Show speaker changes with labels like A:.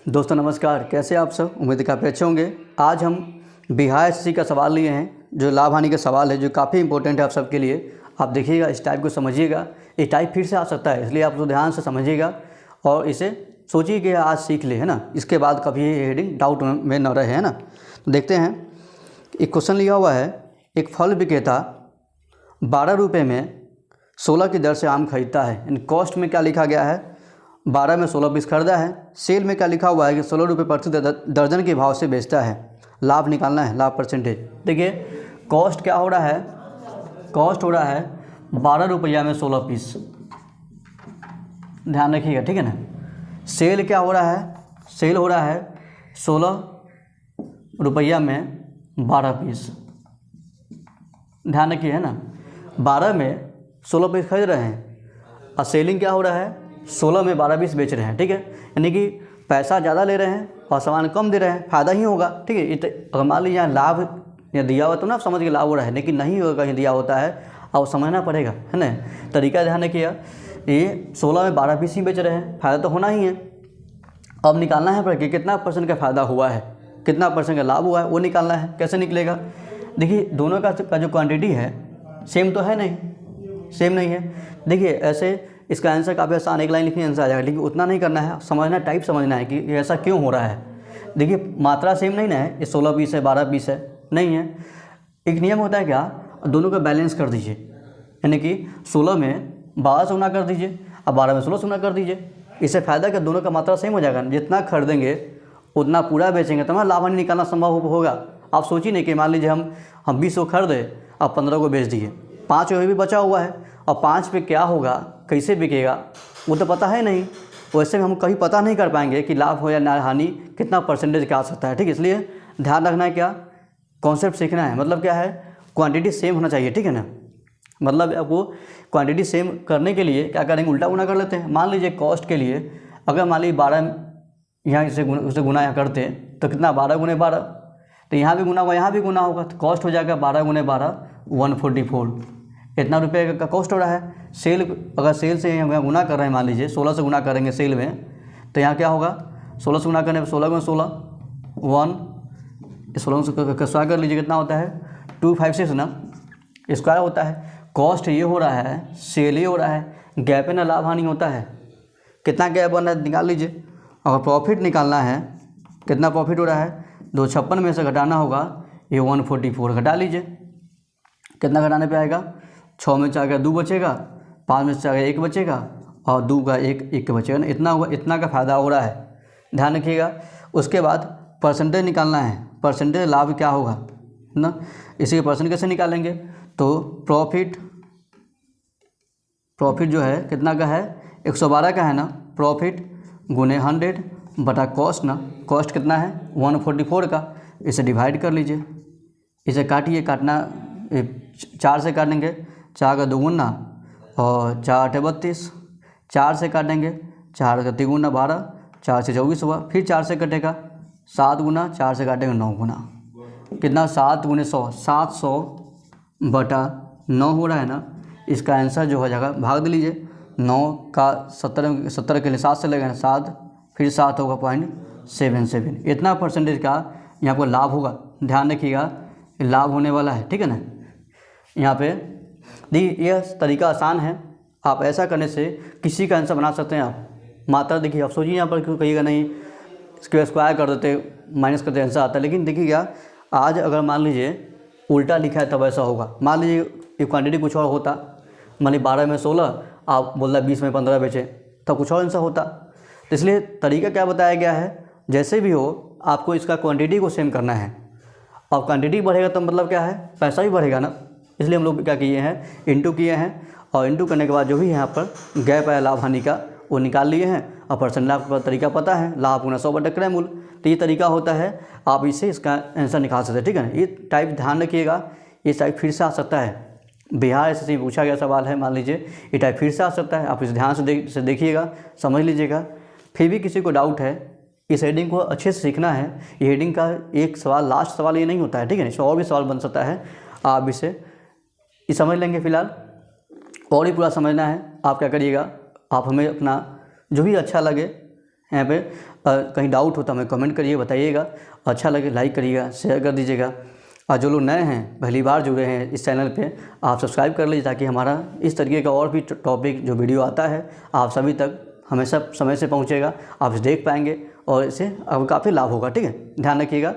A: दोस्तों नमस्कार, कैसे आप सब। उम्मीद है काफ़ी अच्छे होंगे। आज हम बिहार एसएससी का सवाल लिए हैं, जो लाभ हानि का सवाल है, जो काफ़ी इंपॉर्टेंट है आप सबके लिए। आप देखिएगा, इस टाइप को समझिएगा। ये टाइप फिर से आ सकता है, इसलिए आप उसको ध्यान से समझिएगा और इसे सोचिए कि आज सीख ले, है ना। इसके बाद कभी ये हेडिंग डाउट में न रहे, है ना। तो देखते हैं, एक क्वेश्चन लिया हुआ है। एक फल विक्रेता 12 रुपये में 16 की दर से आम खरीदता है। इन कॉस्ट में क्या लिखा गया है, 12 में 16 पीस खरीदा है। सेल में क्या लिखा हुआ है कि 16 रुपये प्रति दर्जन के भाव से बेचता है। लाभ निकालना है, लाभ परसेंटेज। देखिए कॉस्ट क्या हो रहा है, कॉस्ट हो रहा है 12 रुपया में 16 पीस, ध्यान रखिएगा, ठीक है ना। सेल क्या हो रहा है, सेल हो रहा है 16 रुपया में 12 पीस, ध्यान रखिए, है ना। 12 में 16 पीस खरीद रहे हैं और सेलिंग क्या हो रहा है, 16 में 12 पीस बेच रहे हैं, ठीक है। यानी कि पैसा ज़्यादा ले रहे हैं और सामान कम दे रहे हैं, फ़ायदा ही होगा, ठीक है। अगर मान लीजिए यहाँ लाभ या दिया हुआ तो ना आप समझ के लाभ हो रहा है, लेकिन नहीं होगा, कहीं दिया होता है और समझना पड़ेगा, है ना। तरीका ध्यान रखिएगा, ये 16 में 12 पीस ही बेच रहे हैं, फ़ायदा तो होना ही है। अब निकालना है पर कि कितना परसेंट का फ़ायदा हुआ है, कितना परसेंट का लाभ हुआ है, वो निकालना है। कैसे निकलेगा, देखिए दोनों का जो क्वांटिटी है सेम तो है नहीं, सेम नहीं है। देखिए ऐसे इसका आंसर काफ़ी आसान, एक लाइन लिखनी आंसर आ जाएगा, लेकिन उतना नहीं करना है, समझना, टाइप समझना है कि ऐसा क्यों हो रहा है। देखिए मात्रा सेम नहीं ना है, ये 16 पीस है, 12 पीस है, नहीं है। एक नियम होता है क्या, दोनों का बैलेंस कर दीजिए, यानी कि 16 में 12 से गुना कर दीजिए और 12 में 16 से गुना कर दीजिए। इससे फ़ायदा क्या, दोनों का मात्रा सेम हो जाएगा। जितना खरीदेंगे उतना पूरा बेचेंगे तो लाभ हानि निकालना संभव होगा। आप सोचिए नहीं कि मान लीजिए हम 20 को खरीदे और 15 को बेच दिए, 5 भी बचा हुआ है और 5 पे क्या होगा, कैसे बिकेगा, वो तो पता है नहीं। वैसे में हम कभी पता नहीं कर पाएंगे कि लाभ हो या ना हानि, कितना परसेंटेज क्या आ सकता है, ठीक है। इसलिए ध्यान रखना है, क्या कॉन्सेप्ट सीखना है, मतलब क्या है, क्वांटिटी सेम होना चाहिए, ठीक है ना। मतलब आपको क्वांटिटी सेम करने के लिए क्या करेंगे, उल्टा गुना कर लेते हैं। मान लीजिए कॉस्ट के लिए अगर मान लीजिए 12 यहाँ उसे गुना यहाँ करते हैं तो कितना, 12 गुने 12, तो यहाँ भी गुना होगा, यहाँ भी गुना होगा, तो कॉस्ट हो जाएगा 12 गुने 12 144। इतना रुपये का कॉस्ट हो रहा है। सेल, अगर सेल से यहाँ गुना कर रहे हैं, मान लीजिए 16 से गुना करेंगे सेल में, तो यहाँ क्या होगा, 16 से गुना करने पर 16 गुना 16 1, 16 से स्क्वायर कर लीजिए, कितना होता है 256 ना, स्क्वायर होता है। कॉस्ट ये हो रहा है, सेल ये हो रहा है, गैप है ना, लाभ हानि होता है। कितना गैप बन रहा है निकाल लीजिए। अगर प्रॉफिट निकालना है, कितना प्रॉफिट हो रहा है, 256 में से घटाना होगा ये 144, घटा लीजिए। कितना घटाने पे आएगा, 6 में 4 का 2 बचेगा, 5 में 4 का 1 बचेगा और 2 का 1 बचेगा ना, इतना हुआ, इतना का फ़ायदा हो रहा है, ध्यान रखिएगा। उसके बाद परसेंटेज निकालना है, परसेंटेज लाभ क्या होगा ना, इसी के परसेंट कैसे निकालेंगे, तो प्रॉफिट जो है कितना का है, 112 का है ना, प्रॉफिट गुने 100 बटा कॉस्ट ना, कॉस्ट कितना है 144 का, इसे डिवाइड कर लीजिए, इसे काटिए, काटना 4 से काटेंगे, 4 का 2 गुना और 4 8 32, 4 से काटेंगे, 4 का 3 गुना 12, 4 से 24 हुआ, फिर 4 से कटेगा 7 गुना, 4 से काटेंगे 9 गुना, कितना 7 गुने 100, 700 बटा 9 हो रहा है ना। इसका आंसर जो हो जाएगा, भाग दे लीजिए, 9 का 70 के लिए 7 से लगेगा 7, फिर 7 होगा 0.77, इतना परसेंटेज का यहाँ पर लाभ होगा। ध्यान रखिएगा, लाभ होने वाला है, ठीक है ना। यहाँ पे देखिए यह तरीका आसान है, आप ऐसा करने से किसी का आंसर बना सकते हैं आप। मात्रा देखिए, आप सोचिए यहाँ पर क्यों कहिएगा नहीं, इसके स्क्वायर कर देते, माइनस करते, आंसर आता है। लेकिन देखिएगा, आज अगर मान लीजिए उल्टा लिखा है तब ऐसा होगा। मान लीजिए ये क्वांटिटी कुछ और होता, मान लीजिए 12 में 16, आप बोल रहे 20 में 15 बेचे, तब कुछ और आंसर होता। तो इसलिए तरीका क्या बताया गया है, जैसे भी हो आपको इसका क्वांटिटी को सेम करना है, और क्वांटिटी बढ़ेगा तो मतलब क्या है, पैसा भी बढ़ेगा ना। इसलिए हम लोग क्या किए हैं, इंटू किए हैं, और इंटू करने के बाद जो भी यहाँ पर गैप है लाभ हानि का, वो निकाल लिए हैं। और परसेंट लाभ का तरीका पता है, लाभ गुना 100 बटा क्रय मूल्य, तो ये तरीका होता है, आप इससे इसका आंसर निकाल सकते हैं, ठीक है ना। ये टाइप ध्यान रखिएगा, ये टाइप फिर से आ सकता है, बिहार एसएससी में पूछा गया सवाल है, मान लीजिए ये टाइप फिर से आ सकता है। आप इस ध्यान से देखिएगा, समझ लीजिएगा। फिर भी किसी को डाउट है, इस हेडिंग को अच्छे से सीखना है। ये हेडिंग का एक सवाल, लास्ट सवाल ये नहीं होता है, ठीक है। इसमें और भी सवाल बन सकता है, आप इसे समझ लेंगे। फिलहाल और ही पूरा समझना है, आप क्या करिएगा, आप हमें अपना जो भी अच्छा लगे यहाँ पे कहीं डाउट हो तो हमें कमेंट करिए, बताइएगा। अच्छा लगे लाइक करिएगा, शेयर कर दीजिएगा। और जो लोग नए हैं, पहली बार जुड़े हैं इस चैनल पे, आप सब्सक्राइब कर लीजिए ताकि हमारा इस तरीके का और भी टॉपिक जो वीडियो आता है आप सभी तक हमेशा समय से पहुँचेगा, आप देख पाएंगे और इससे आपको काफ़ी लाभ होगा। ठीक है, ध्यान रखिएगा।